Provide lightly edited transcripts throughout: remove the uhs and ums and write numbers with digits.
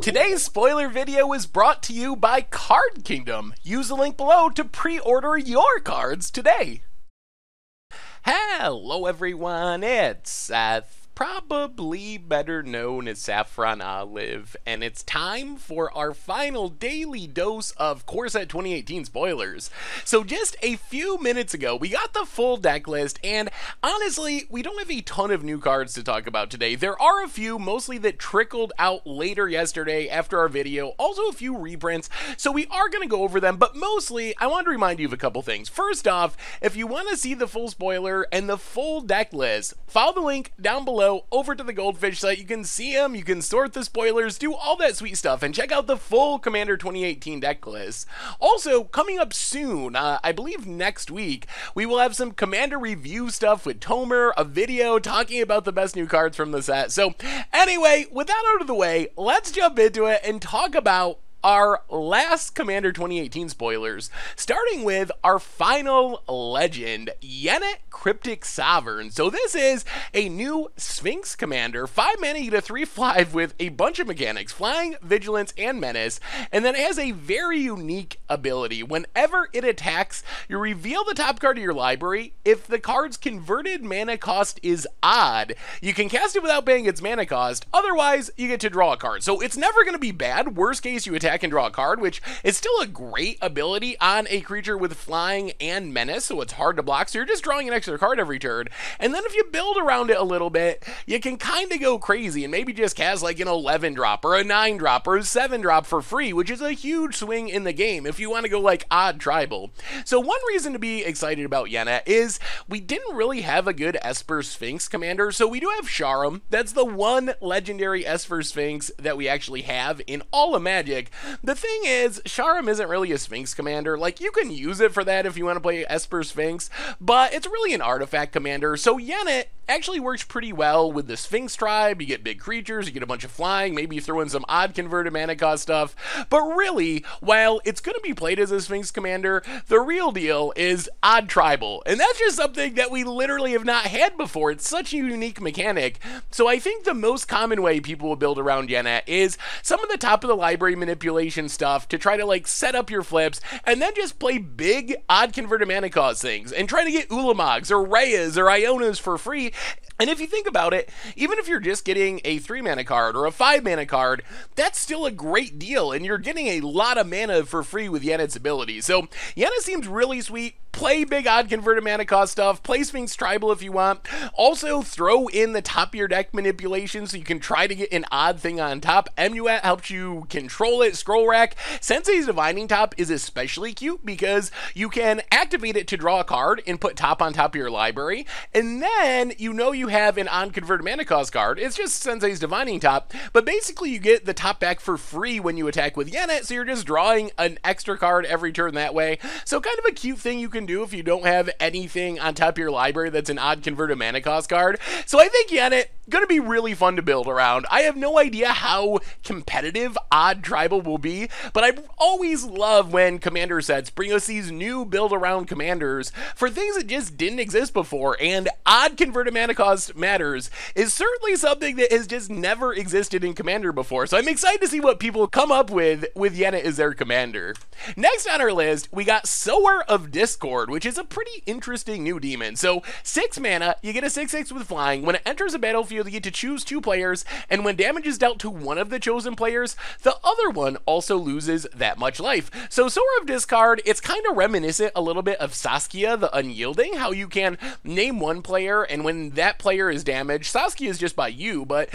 Today's spoiler video is brought to you by Card Kingdom. Use the link below to pre-order your cards today. Hello everyone, it's Seth, probably better known as Saffron Olive, and it's time for our final daily dose of Core Set 2018 spoilers. So just a few minutes ago, we got the full deck list, and honestly, we don't have a ton of new cards to talk about today. There are a few, mostly that trickled out later yesterday after our video, also a few reprints, so we are going to go over them, but mostly, I want to remind you of a couple things. First off, if you want to see the full spoiler and the full deck list, follow the link down below over to the Goldfish site. You can see them, you can sort the spoilers, do all that sweet stuff, and check out the full Commander 2018 deck list. Also, coming up soon, I believe next week, we will have some Commander review stuff with Tomer, a video talking about the best new cards from the set. So anyway, with that out of the way, let's jump into it and talk about our last Commander 2018 spoilers, starting with our final legend, Janna Cryptic Sovereign. So this is a new Sphinx commander, 5 mana, you get a 3/5 with a bunch of mechanics, flying, vigilance, and menace, and then it has a very unique ability. Whenever it attacks, you reveal the top card of your library. If the card's converted mana cost is odd, you can cast it without paying its mana cost, otherwise you get to draw a card. So it's never going to be bad. Worst case, you attack and draw a card, which is still a great ability on a creature with flying and menace, so it's hard to block, so you're just drawing an extra card every turn. And then if you build around it a little bit, you can kind of go crazy and maybe just cast like an 11 drop or a 9 drop or a 7 drop for free, which is a huge swing in the game if you want to go like odd tribal. So one reason to be excited about Janna is we didn't really have a good Esper Sphinx commander, so we do have Sharam. That's the one legendary Esper Sphinx that we actually have in all of Magic. The thing is, Sharam isn't really a Sphinx commander. Like, you can use it for that if you want to play Esper Sphinx, but it's really an artifact commander, so Janna actually works pretty well with the Sphinx tribe. You get big creatures, you get a bunch of flying, maybe you throw in some odd converted mana cost stuff, but really, while it's going to be played as a Sphinx commander, the real deal is odd tribal, and that's just something that we literally have not had before. It's such a unique mechanic, so I think the most common way people will build around Janna is some of the top of the library manipulation stuff to try to like set up your flips, and then just play big odd converted mana cost things, and try to get Ulamogs or Rayas or Ionas for free. And if you think about it, even if you're just getting a 3 mana card or a 5 mana card, that's still a great deal, and you're getting a lot of mana for free with Janna's ability. So Janna seems really sweet. Play big odd converted mana cost stuff, play Sphinx Tribal if you want. Also throw in the top of your deck manipulation so you can try to get an odd thing on top. Emuat helps you control it. Scroll Rack. Sensei's Divining Top is especially cute because you can activate it to draw a card and put top on top of your library, and then you know you have an odd converted mana cost card. It's just Sensei's Divining Top, but basically you get the top back for free when you attack with Janna, so you're just drawing an extra card every turn that way. So kind of a cute thing you can do if you don't have anything on top of your library that's an odd converted mana cost card. So I think Janna gonna be really fun to build around. I have no idea how competitive odd tribal will be, but I always love when commander sets bring us these new build around commanders for things that just didn't exist before, and odd converted mana cost matters is certainly something that has just never existed in commander before. So I'm excited to see what people come up with Janna as their commander. Next on our list, we got Sower of Discord, which is a pretty interesting new demon. So 6 mana, you get a 6/6 with flying. When it enters a battlefield, you get to choose 2 players, and when damage is dealt to one of the chosen players, the other one also loses that much life. So Sower of Discard, it's kind of reminiscent a little bit of Saskia the Unyielding, how you can name one player, and when that player is damaged, Saskia is just by you, but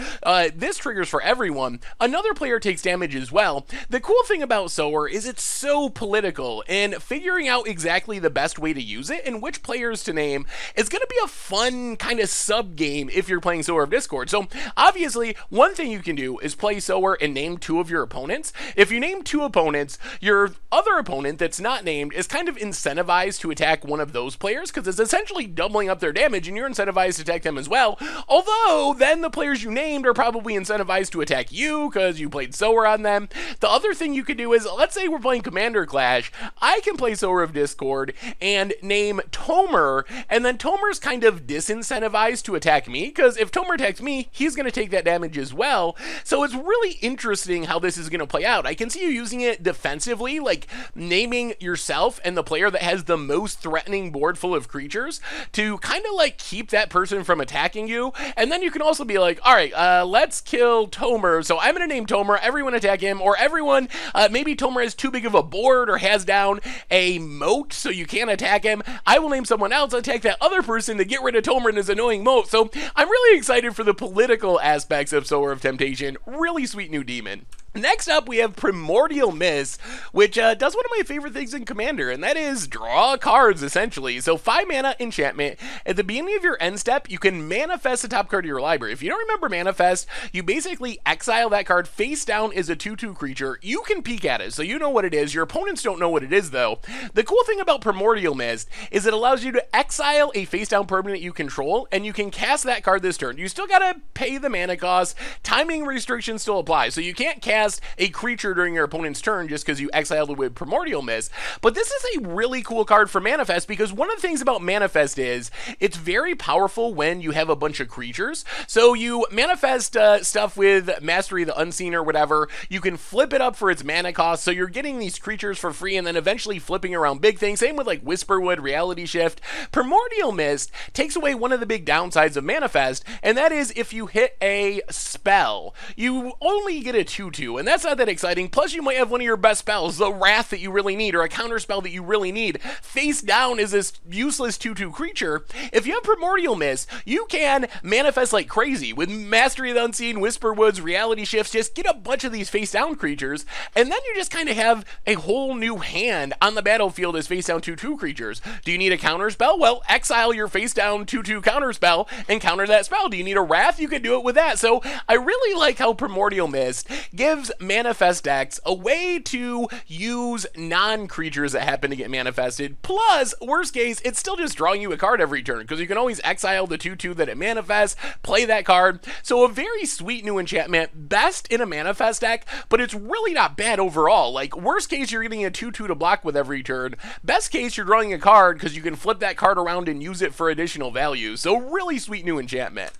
this triggers for everyone. Another player takes damage as well. The cool thing about Sower is it's so political, and figuring out exactly the best way to use it and which players to name is going to be a fun kind of sub game if you're playing Sower of Discord. So obviously, one thing you can do is play Sower and name 2 of your opponents. If you name 2 opponents, your other opponent that's not named is kind of incentivized to attack one of those players because it's essentially doubling up their damage, and you're incentivized to attack them as well. Although, then the players you named are probably incentivized to attack you because you played Sower on them. The other thing you could do is, let's say we're playing Commander Clash, I can play Sower of Discord and name Tomer, and then Tomer's kind of disincentivized to attack me, because if Tomer attacks me, he's going to take that damage as well. So it's really interesting how this is going to play out. I can see you using it defensively, like naming yourself and the player that has the most threatening board full of creatures to kind of like keep that person from attacking you. And then you can also be like, all right, let's kill Tomer. So I'm going to name Tomer, everyone attack him, or everyone, maybe Tomer has too big of a board or has down a moat so you can't attack him. I will name someone else, attack that other person to get rid of Tomer and his annoying moat. So I'm really excited for the political aspects of Sower of Temptation. Really sweet new demon. Next up, we have Primordial Mist, which does one of my favorite things in Commander, and that is draw cards, essentially. So 5 mana enchantment. At the beginning of your end step, you can manifest the top card of your library. If you don't remember manifest, you basically exile that card face down as a 2/2 creature. You can peek at it, so you know what it is. Your opponents don't know what it is, though. The cool thing about Primordial Mist is it allows you to exile a face down permanent you control, and you can cast that card this turn. You still gotta pay the mana cost. Timing restrictions still apply, so you can't cast a creature during your opponent's turn just because you exiled it with Primordial Mist. But this is a really cool card for Manifest, because one of the things about Manifest is it's very powerful when you have a bunch of creatures. So you manifest stuff with Mastery of the Unseen or whatever. You can flip it up for its mana cost, so you're getting these creatures for free and then eventually flipping around big things. Same with like Whisperwood, Reality Shift. Primordial Mist takes away one of the big downsides of Manifest, and that is if you hit a spell, you only get a 2/2, and that's not that exciting. Plus, you might have one of your best spells, the Wrath that you really need, or a counter spell that you really need. Face down is this useless 2/2 creature. If you have Primordial Mist, you can manifest like crazy with Mastery of the Unseen, Whisperwoods, Reality Shifts. Just get a bunch of these face down creatures, and then you just kind of have a whole new hand on the battlefield as face down 2/2 creatures. Do you need a counter spell? Well, exile your face down 2/2 counter spell and counter that spell. Do you need a Wrath? You can do it with that. So I really like how Primordial Mist gives Manifest decks a way to use non-creatures that happen to get manifested. Plus, worst case, it's still just drawing you a card every turn, because you can always exile the 2/2 that it manifests, play that card. So a very sweet new enchantment, best in a manifest deck, but it's really not bad overall. Like, worst case, you're getting a 2/2 to block with every turn. Best case, you're drawing a card because you can flip that card around and use it for additional value. So really sweet new enchantment.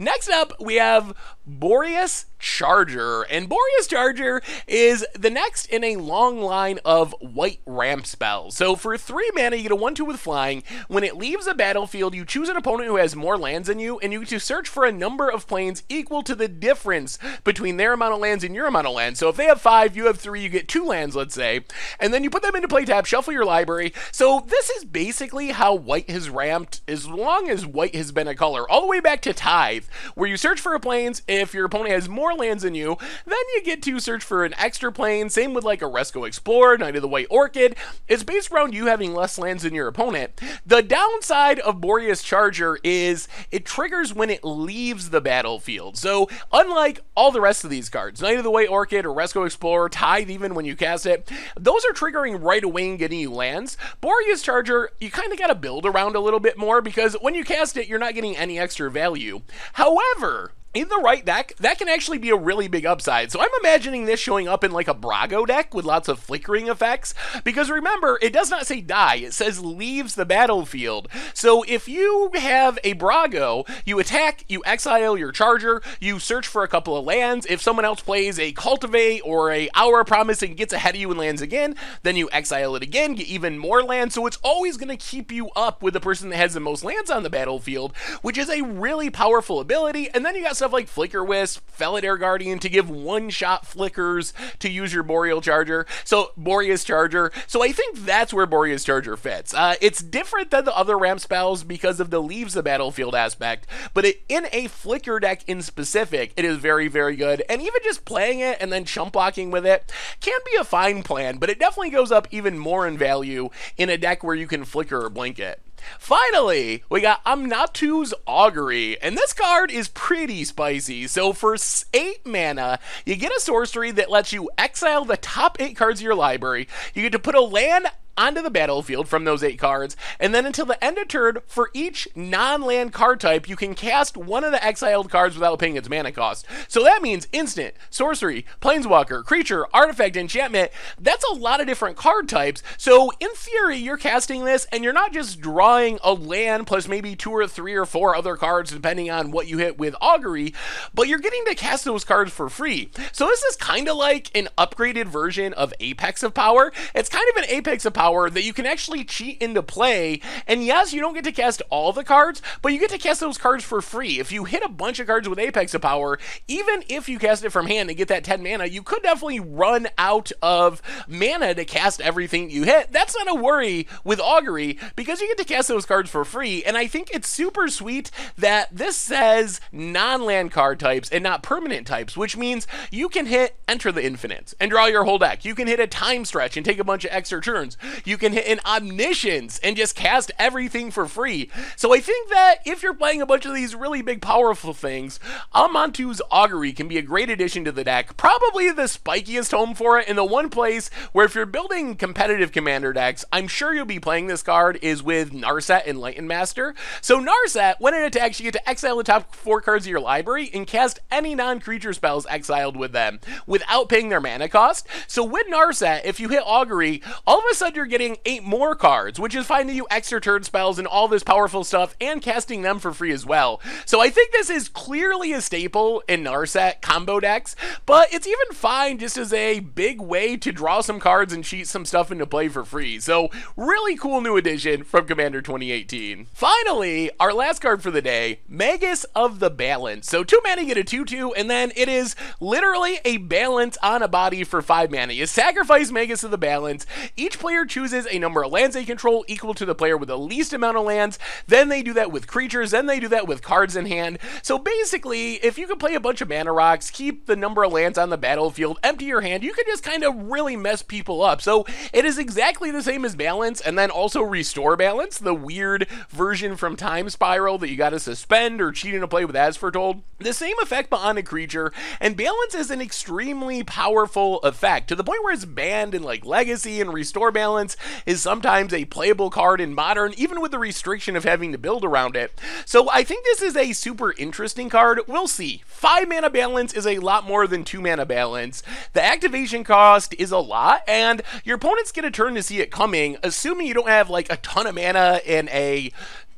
Next up, we have Boreas Charger, and Boreas Charger is the next in a long line of white ramp spells. So for 3 mana, you get a 1/2 with flying. When it leaves a battlefield, you choose an opponent who has more lands than you, and you get to search for a number of planes equal to the difference between their amount of lands and your amount of lands. So if they have 5, you have 3, you get 2 lands, let's say, and then you put them into play tab, shuffle your library. So this is basically how white has ramped as long as white has been a color, all the way back to Tithe, where you search for a plains. If your opponent has more lands than you, then you get to search for an extra plane. Same with like a Resco Explorer, Knight of the White Orchid. It's based around you having less lands than your opponent. The downside of Boreas Charger is it triggers when it leaves the battlefield. So unlike all the rest of these cards, Knight of the White Orchid or Resco Explorer, Tithe even when you cast it, those are triggering right away and getting you lands. Boreas Charger, you kind of got to build around a little bit more, because when you cast it, you're not getting any extra value. However, in the right deck, that can actually be a really big upside. So I'm imagining this showing up in like a Brago deck with lots of flickering effects, because remember, it does not say die, it says leaves the battlefield. So if you have a Brago, you attack, you exile your Charger, you search for a couple of lands. If someone else plays a Cultivate or a Hour Promise and gets ahead of you and lands again, then you exile it again, get even more lands. So it's always going to keep you up with the person that has the most lands on the battlefield, which is a really powerful ability. And then you got stuff like Flicker Wisp, Felidar Guardian to give one-shot flickers to use your Boreas Charger. So Boreas Charger. So I think that's where Boreas Charger fits. It's different than the other ramp spells because of the leaves the battlefield aspect, but in a Flicker deck in specific, it is very, very good. And even just playing it and then chump blocking with it can be a fine plan, but it definitely goes up even more in value in a deck where you can Flicker or Blanket. Finally, we got Amnatu's Augury, and this card is pretty spicy. So for 8 mana, you get a sorcery that lets you exile the top 8 cards of your library. You get to put a land onto the battlefield from those 8 cards, and then until the end of turn, for each non-land card type, you can cast one of the exiled cards without paying its mana cost. So that means instant, sorcery, planeswalker, creature, artifact, enchantment. That's a lot of different card types. So in theory, you're casting this, and you're not just drawing a land plus maybe 2 or 3 or 4 other cards, depending on what you hit with Augury, but you're getting to cast those cards for free. So this is kind of like an upgraded version of Apex of Power. It's kind of an Apex of Power that you can actually cheat into play, and yes, you don't get to cast all the cards, but you get to cast those cards for free. If you hit a bunch of cards with Apex of Power, even if you cast it from hand and get that 10 mana, you could definitely run out of mana to cast everything you hit. That's not a worry with Augury, because you get to cast those cards for free, and I think it's super sweet that this says non-land card types and not permanent types, which means you can hit Enter the Infinite and draw your whole deck. You can hit a Time Stretch and take a bunch of extra turns. You can hit an Omniscience and just cast everything for free. So I think that if you're playing a bunch of these really big powerful things, Amantu's Augury can be a great addition to the deck. Probably the spikiest home for it, and the one place where if you're building competitive commander decks, I'm sure you'll be playing this card is with Narset Enlightened Master. So Narset, when it attacks, you get to exile the top 4 cards of your library and cast any non-creature spells exiled with them without paying their mana cost. So with Narset, if you hit Augury, all of a sudden you're getting 8 more cards, which is finding you extra turn spells and all this powerful stuff and casting them for free as well. So I think this is clearly a staple in Narset combo decks, but it's even fine just as a big way to draw some cards and cheat some stuff into play for free. So really cool new addition from Commander 2018. Finally, our last card for the day, Magus of the Balance. So 2 mana, you get a 2/2, and then it is literally a balance on a body for 5 mana. You sacrifice Magus of the Balance. Each player chooses a number of lands they control equal to the player with the least amount of lands. Then they do that with creatures. Then they do that with cards in hand. So basically, if you can play a bunch of mana rocks, keep the number of lands on the battlefield, empty your hand, you can just kind of really mess people up. So it is exactly the same as Balance, and then also Restore Balance, the weird version from Time Spiral that you got to suspend or cheat into play with As Foretold. The same effect but on a creature, and Balance is an extremely powerful effect, to the point where it's banned in like Legacy, and Restore Balance is sometimes a playable card in Modern, even with the restriction of having to build around it. So I think this is a super interesting card. We'll see. 5 mana Balance is a lot more than 2 mana Balance. The activation cost is a lot, and your opponents get a turn to see it coming, assuming you don't have like a ton of mana in a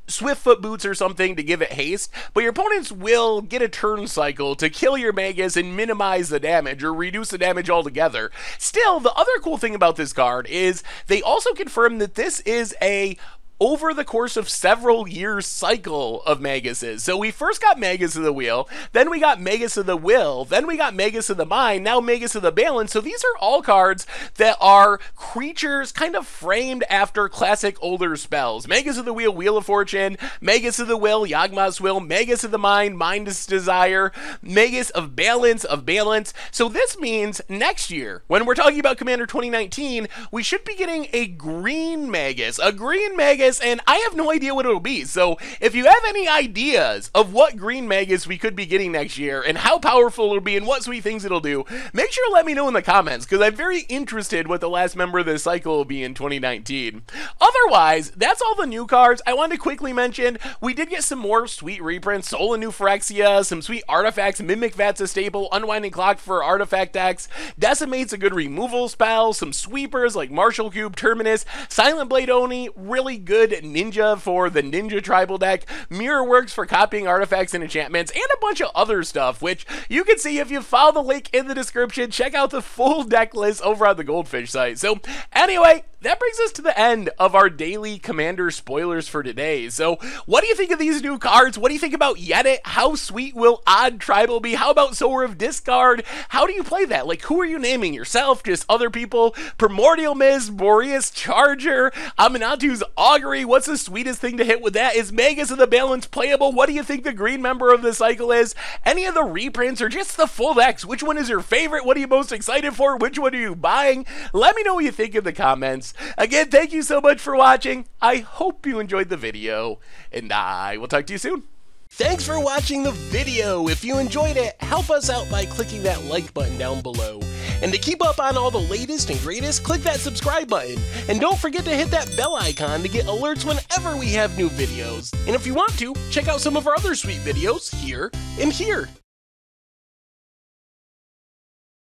Swiftfoot Boots or something to give it haste, but your opponents will get a turn cycle to kill your Magus and minimize the damage or reduce the damage altogether. Still, the other cool thing about this card is they also confirm that this is a over the course of several years cycle of Maguses. So we first got Magus of the Wheel, then we got Magus of the Will, then we got Magus of the Mind, now Magus of the Balance. So these are all cards that are creatures kind of framed after classic older spells. Magus of the Wheel, Wheel of Fortune, Magus of the Will, Yawgmoth's Will, Magus of the Mind, Mind's Desire, Magus of Balance, So this means next year, when we're talking about Commander 2019, we should be getting a green Magus, and I have no idea what it'll be. So if you have any ideas of what green Magus we could be getting next year and how powerful it'll be and what sweet things it'll do, make sure to let me know in the comments, because I'm very interested what the last member of this cycle will be in 2019. Otherwise, that's all the new cards. I wanted to quickly mention, we did get some more sweet reprints, Soul and New Phyrexia, some sweet artifacts, Mimic Vat's a staple, Unwinding Clock for artifact decks, Decimate's a good removal spell, some sweepers like Marshall Cube, Terminus, Silent Blade Oni, really good Ninja for the Ninja tribal deck, Mirror Works for copying artifacts and enchantments, and a bunch of other stuff, which you can see if you follow the link in the description. Check out the full deck list over on the Goldfish site. So anyway, that brings us to the end of our daily Commander spoilers for today. So what do you think of these new cards? What do you think about Yedit? How sweet will Odd Tribal be? How about Sower of Discard? How do you play that? Like, who are you naming? Yourself? Just other people? Primordial Mist, Boreas Charger, Amanatu's Augury. What's the sweetest thing to hit with that? Is Magus of the Balance playable? What do you think the green member of the cycle is? Any of the reprints or just the full decks? Which one is your favorite? What are you most excited for? Which one are you buying? Let me know what you think in the comments. Again, thank you so much for watching. I hope you enjoyed the video, and I will talk to you soon. Thanks for watching the video. If you enjoyed it, help us out by clicking that like button down below. And to keep up on all the latest and greatest, click that subscribe button. And don't forget to hit that bell icon to get alerts whenever we have new videos. And if you want to, check out some of our other sweet videos here and here.